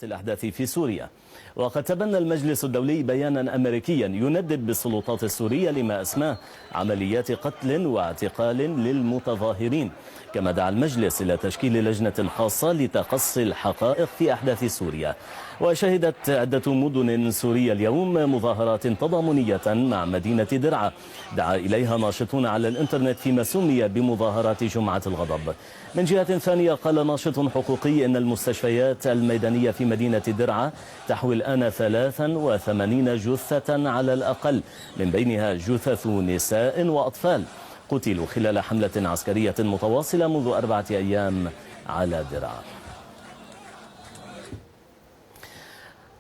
الأحداث في سوريا. وقد تبنى المجلس الدولي بيانا أمريكيا يندد بالسلطات السورية لما أسماه عمليات قتل واعتقال للمتظاهرين. كما دعا المجلس إلى تشكيل لجنة خاصة لتقصي الحقائق في أحداث سوريا. وشهدت عدة مدن سورية اليوم مظاهرات تضامنية مع مدينة درعا دعا إليها ناشطون على الإنترنت فيما سمي بمظاهرات جمعة الغضب. من جهة ثانية قال ناشط حقوقي إن المستشفيات الميدانية في مدينة درعا تحوي الآن 83 جثة على الأقل، من بينها جثث نساء وأطفال قتلوا خلال حملة عسكرية متواصلة منذ 4 أيام على درعا.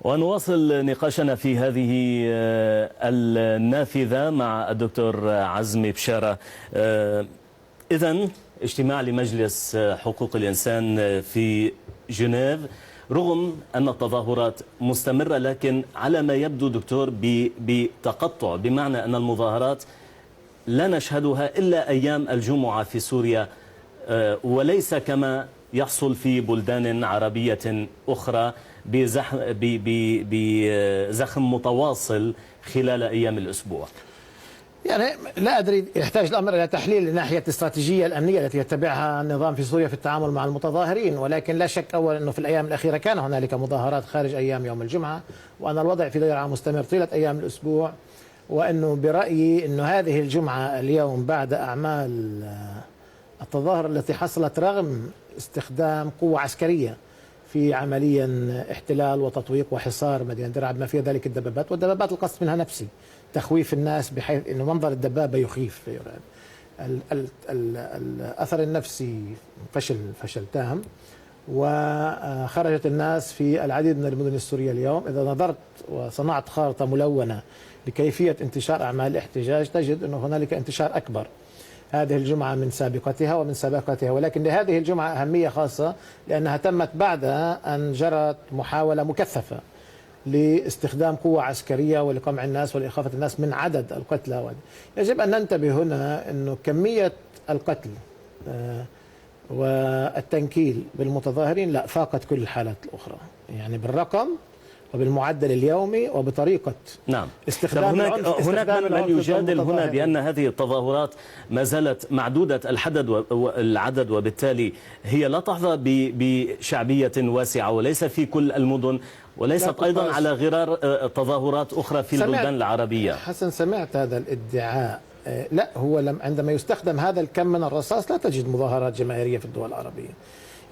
ونواصل نقاشنا في هذه النافذة مع الدكتور عزمي بشارة. إذن اجتماع لمجلس حقوق الإنسان في جنيف رغم أن التظاهرات مستمرة، لكن على ما يبدو دكتور بتقطع، بمعنى أن المظاهرات لا نشهدها إلا أيام الجمعة في سوريا، وليس كما يحصل في بلدان عربية أخرى بزخم متواصل خلال أيام الأسبوع. يعني لا أدري، يحتاج الأمر إلى تحليل لناحية الاستراتيجية الأمنية التي يتبعها النظام في سوريا في التعامل مع المتظاهرين، ولكن لا شك أول أنه في الأيام الأخيرة كان هنالك مظاهرات خارج أيام يوم الجمعة، وأن الوضع في درعا مستمر طيلة أيام الأسبوع، وأنه برأيي أنه هذه الجمعة اليوم بعد أعمال التظاهر التي حصلت رغم استخدام قوة عسكرية في عمليا احتلال وتطويق وحصار مدينة درعا بما فيها ذلك الدبابات، والدبابات القصد منها نفسي تخويف الناس بحيث انه منظر الدبابه يخيف. الاثر النفسي فشل تام، وخرجت الناس في العديد من المدن السوريه اليوم. اذا نظرت وصنعت خارطه ملونه لكيفيه انتشار اعمال الاحتجاج تجد انه هنالك انتشار اكبر هذه الجمعه من سابقتها، ولكن لهذه الجمعه اهميه خاصه لانها تمت بعد ان جرت محاوله مكثفه لاستخدام قوة عسكرية ولقمع الناس ولإخافة الناس من عدد القتلى. يجب أن ننتبه هنا أنه كمية القتل والتنكيل بالمتظاهرين لا فاقت كل الحالات الأخرى، يعني بالرقم وبالمعدل اليومي وبطريقة استخدام هناك من يجادل هنا بأن هذه التظاهرات ما زالت معدودة العدد، وبالتالي هي لا تحظى بشعبية واسعة وليس في كل المدن، وليست أيضا على غرار تظاهرات أخرى في البلدان العربية. حسن، سمعت هذا الادعاء. لا، هو عندما يستخدم هذا الكم من الرصاص لا تجد مظاهرات جماهيرية في الدول العربية.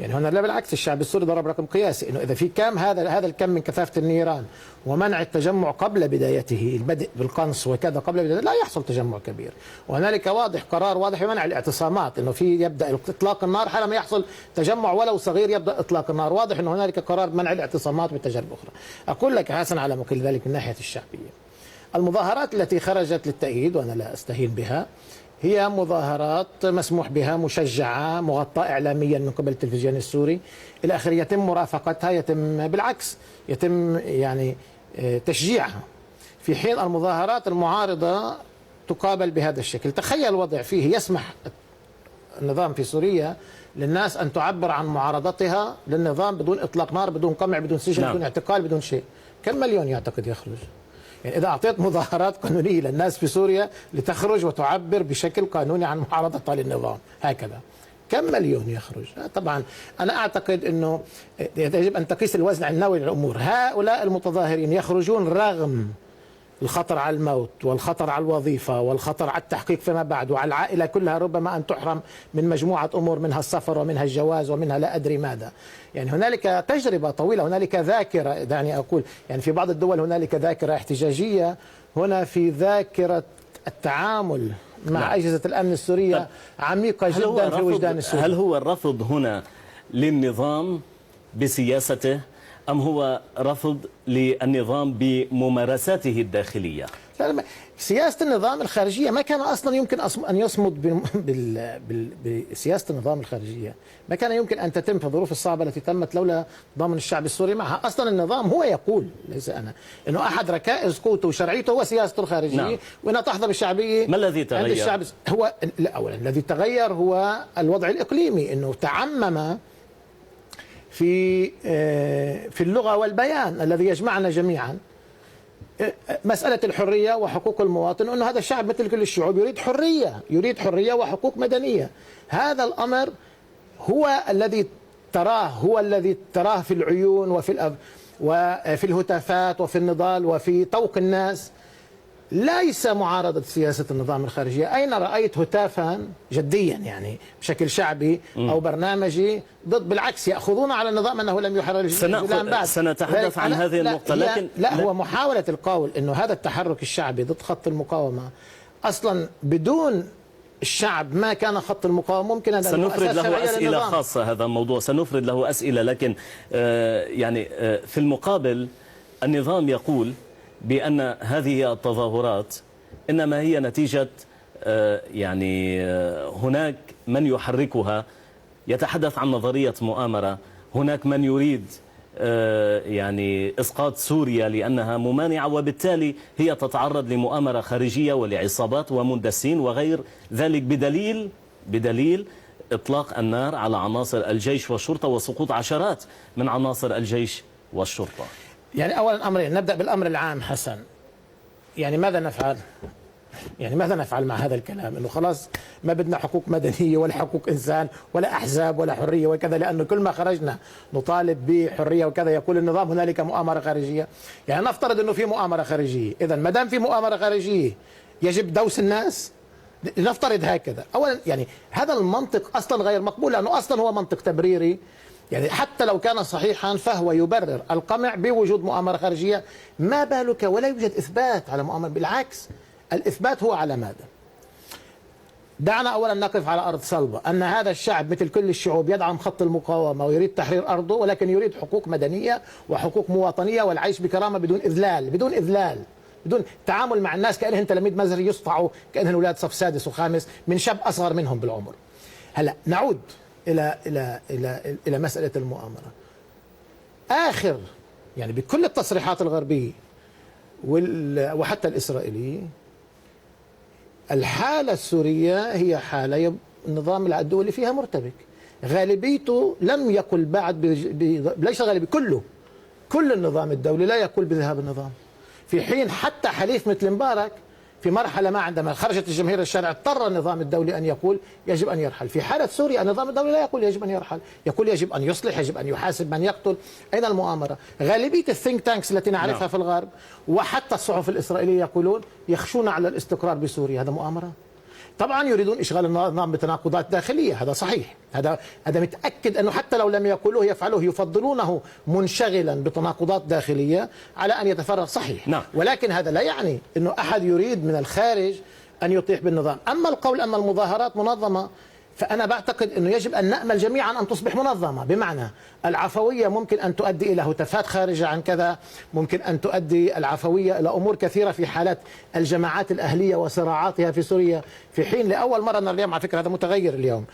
يعني هنا لا، بالعكس، الشعب السوري ضرب رقم قياسي انه اذا في كم هذا الكم من كثافه النيران ومنع التجمع قبل بدايته، البدء بالقنص وكذا قبل بدايته، لا يحصل تجمع كبير. وهنالك قرار واضح بمنع الاعتصامات، انه يبدا اطلاق النار حالما يحصل تجمع ولو صغير يبدا اطلاق النار. واضح انه هنالك قرار بمنع الاعتصامات بالتجارب الاخرى. اقول لك حسن على مقل ذلك من ناحيه الشعبيه، المظاهرات التي خرجت للتأييد وانا لا استهين بها هي مظاهرات مسموح بها، مشجعة، مغطاة إعلاميا من قبل التلفزيون السوري إلى آخره، يتم مرافقتها، يتم بالعكس يتم يعني تشجيعها، في حين المظاهرات المعارضة تقابل بهذا الشكل. تخيل الوضع فيه يسمح النظام في سوريا للناس أن تعبر عن معارضتها للنظام بدون إطلاق نار، بدون قمع، بدون سجن، بدون اعتقال، بدون شيء. كم مليون يعتقد يخرج؟ يعني إذا أعطيت مظاهرات قانونية للناس في سوريا لتخرج وتعبر بشكل قانوني عن معارضتها للنظام هكذا، كم مليون يخرج؟ طبعا أنا أعتقد أنه يجب أن تقيس الوزن النووي للأمور. هؤلاء المتظاهرين يخرجون رغم الخطر على الموت والخطر على الوظيفة والخطر على التحقيق فيما بعد، وعلى العائلة كلها ربما أن تحرم من مجموعة أمور، منها السفر ومنها الجواز ومنها لا أدري ماذا. يعني هنالك تجربة طويلة، هنالك ذاكرة، دعني أقول يعني في بعض الدول هنالك ذاكرة احتجاجية، هنا في ذاكرة التعامل مع أجهزة الأمن السورية عميقة جدا في وجدان السوري. هل هو الرفض هنا للنظام بسياسته أم هو رفض للنظام بممارساته الداخلية؟ لا، سياسة النظام الخارجية ما كان أصلا يمكن أن يصمد بسياسة النظام الخارجية، ما كان يمكن أن تتم في الظروف الصعبة التي تمت لولا ضامن الشعب السوري معها. أصلا النظام هو يقول، ليس أنا، أنه أحد ركائز قوته وشرعيته هو سياسته الخارجية، وأنها تحظى بالشعبية. ما الذي تغير؟ عند الشعب هو لا، أولا الذي تغير هو الوضع الإقليمي، أنه تعمم في اللغة والبيان الذي يجمعنا جميعا، مسألة الحرية وحقوق المواطن، أن هذا الشعب مثل كل الشعوب يريد حرية، يريد حرية وحقوق مدنية. هذا الأمر هو الذي تراه في العيون وفي الهتافات وفي النضال وفي طوق الناس، ليس معارضة سياسة النظام الخارجية. أين رأيت هتافا جديا يعني بشكل شعبي أو برنامجي ضد؟ بالعكس يأخذون على النظام أنه لم يحرر بعد. سنتحدث عن هذه النقطة، لكن لا هو محاولة القول أنه هذا التحرك الشعبي ضد خط المقاومة أصلا بدون الشعب ما كان خط المقاومة ممكن. سنفرد له أسئلة خاصة هذا الموضوع، سنفرد له أسئلة، لكن في المقابل النظام يقول بأن هذه التظاهرات إنما هي نتيجة هناك من يحركها، يتحدث عن نظرية مؤامرة، هناك من يريد إسقاط سوريا لأنها ممانعة وبالتالي هي تتعرض لمؤامرة خارجية ولعصابات ومندسين وغير ذلك، بدليل إطلاق النار على عناصر الجيش والشرطة وسقوط عشرات من عناصر الجيش والشرطة. يعني أولا أمرين، نبدأ بالأمر العام حسن. ماذا نفعل؟ ماذا نفعل مع هذا الكلام انه خلاص ما بدنا حقوق مدنيه ولا حقوق انسان ولا احزاب ولا حريه وكذا، لانه كل ما خرجنا نطالب بحريه وكذا يقول النظام هنالك مؤامره خارجيه. نفترض انه في مؤامره خارجيه، اذا ما دام في مؤامره خارجيه يجب دوس الناس؟ نفترض هكذا. اولا هذا المنطق اصلا غير مقبول، لانه اصلا هو منطق تبريري. حتى لو كان صحيحا فهو يبرر القمع بوجود مؤامره خارجيه، ما بالك ولا يوجد اثبات على مؤامره. بالعكس الإثبات هو على ماذا؟ دعنا أولا نقف على أرض صلبة أن هذا الشعب مثل كل الشعوب يدعم خط المقاومة ويريد تحرير أرضه، ولكن يريد حقوق مدنية وحقوق مواطنية والعيش بكرامة بدون إذلال، بدون تعامل مع الناس كأنهم تلاميذ مزري يصفعوا كأنهم أولاد صف سادس وخامس من شاب أصغر منهم بالعمر. هلا نعود إلى مسألة المؤامرة. آخر بكل التصريحات الغربية وحتى الإسرائيلية، الحالة السورية هي حالة النظام الدولي فيها مرتبك. غالبيته لم يقل بعد ليس غالبية، كل النظام الدولي لا يقول بذهاب النظام، في حين حتى حليف مثل مبارك في مرحلة ما عندما خرجت الجماهير الشارع اضطر النظام الدولي أن يقول يجب أن يرحل. في حالة سوريا النظام الدولي لا يقول يجب أن يرحل، يقول يجب أن يصلح، يجب أن يحاسب من يقتل. أين المؤامرة؟ غالبية الثينك تانكس التي نعرفها في الغرب وحتى الصحف الإسرائيلية يقولون يخشون على الاستقرار بسوريا. هذا مؤامرة؟ طبعا يريدون إشغال النظام بتناقضات داخلية، هذا صحيح، هذا متأكد أنه حتى لو لم يقولوه يفعلوه، يفضلونه منشغلا بتناقضات داخلية على أن يتفرغ. صحيح. نعم. ولكن هذا لا يعني أنه أحد يريد من الخارج أن يطيح بالنظام. أما القول أن المظاهرات منظمة، فأنا بعتقد أنه يجب أن نأمل جميعا أن تصبح منظمة، بمعنى العفوية ممكن أن تؤدي إلى هتافات خارجة عن كذا، ممكن أن تؤدي العفوية إلى أمور كثيرة في حالات الجماعات الأهلية وصراعاتها في سوريا، في حين لأول مرة اليوم، على فكرة هذا متغير اليوم،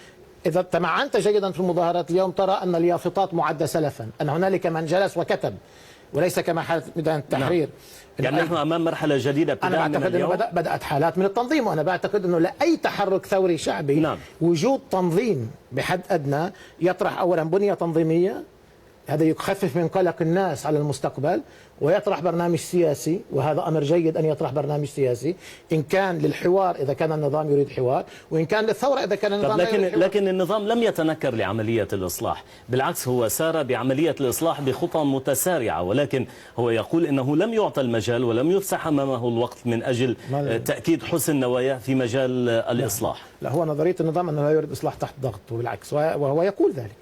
إذا تمعنت جيدا في المظاهرات اليوم ترى أن اليافطات معدة سلفا، أن هنالك من جلس وكتب وليس كما حالة ميدان التحرير. نحن أمام مرحلة جديدة. أنا بعتقد أنه بدأت حالات من التنظيم، وأنا بعتقد أنه لأي تحرك ثوري شعبي وجود تنظيم بحد أدنى يطرح أولا بنية تنظيمية، هذا يخفف من قلق الناس على المستقبل، ويطرح برنامج سياسي، وهذا أمر جيد أن يطرح برنامج سياسي إن كان للحوار إذا كان النظام يريد حوار، وإن كان للثورة إذا كان النظام يريد حوار. لكن النظام لم يتنكر لعملية الإصلاح، بالعكس هو سار بعملية الإصلاح بخطى متسارعة، ولكن هو يقول إنه لم يعطى المجال ولم يفسح أمامه الوقت من أجل تأكيد حسن نواياه في مجال الإصلاح. لا هو نظرية النظام أنه لا يريد إصلاح تحت ضغط، وبالعكس وهو يقول ذلك.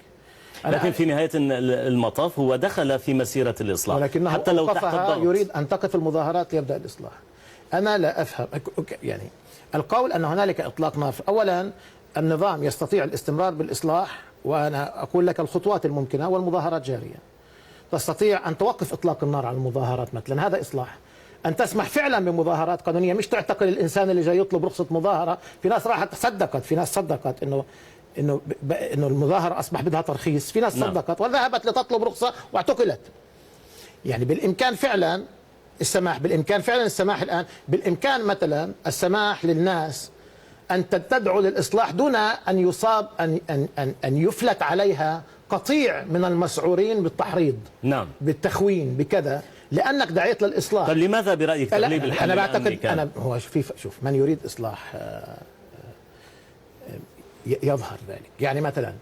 لكن في نهاية المطاف هو دخل في مسيرة الإصلاح، ولكنه حتى لو تحت الضغط. يريد أن تقف المظاهرات ليبدأ الإصلاح. أنا لا أفهم القول أن هنالك إطلاق نار. أولا النظام يستطيع الاستمرار بالإصلاح، وأنا أقول لك الخطوات الممكنة، والمظاهرات جارية. تستطيع أن توقف إطلاق النار على المظاهرات مثلا، هذا إصلاح. أن تسمح فعلا بمظاهرات قانونية، مش تعتقل الإنسان اللي جاي يطلب رخصة مظاهرة. في ناس راحت صدقت، في ناس صدقت إنه المظاهرة أصبح بدها ترخيص، في ناس صدقت وذهبت لتطلب رخصة واعتقلت. بالإمكان فعلا السماح، بالإمكان فعلا السماح الآن، بالإمكان مثلا السماح للناس أن تدعو للإصلاح دون أن يصاب أن يفلت عليها قطيع من المسعورين بالتحريض، نعم، بالتخوين، بكذا، لأنك دعيت للإصلاح. طيب لماذا برأيك تغليب الحل أنا بعتقد كان؟ هو شوف من يريد إصلاح يظهر ذلك. يعني مثلا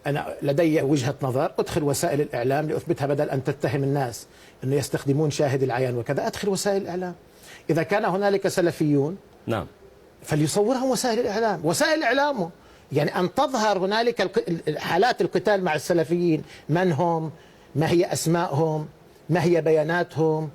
أنا لدي وجهة نظر، أدخل وسائل الإعلام لأثبتها، بدل أن تتهم الناس أنه يستخدمون شاهد العيان وكذا، أدخل وسائل الإعلام. إذا كان هنالك سلفيون نعم فليصورهم وسائل الإعلام، وسائل الإعلام يعني أن تظهر هنالك حالات القتال مع السلفيين، من هم، ما هي أسمائهم، ما هي بياناتهم،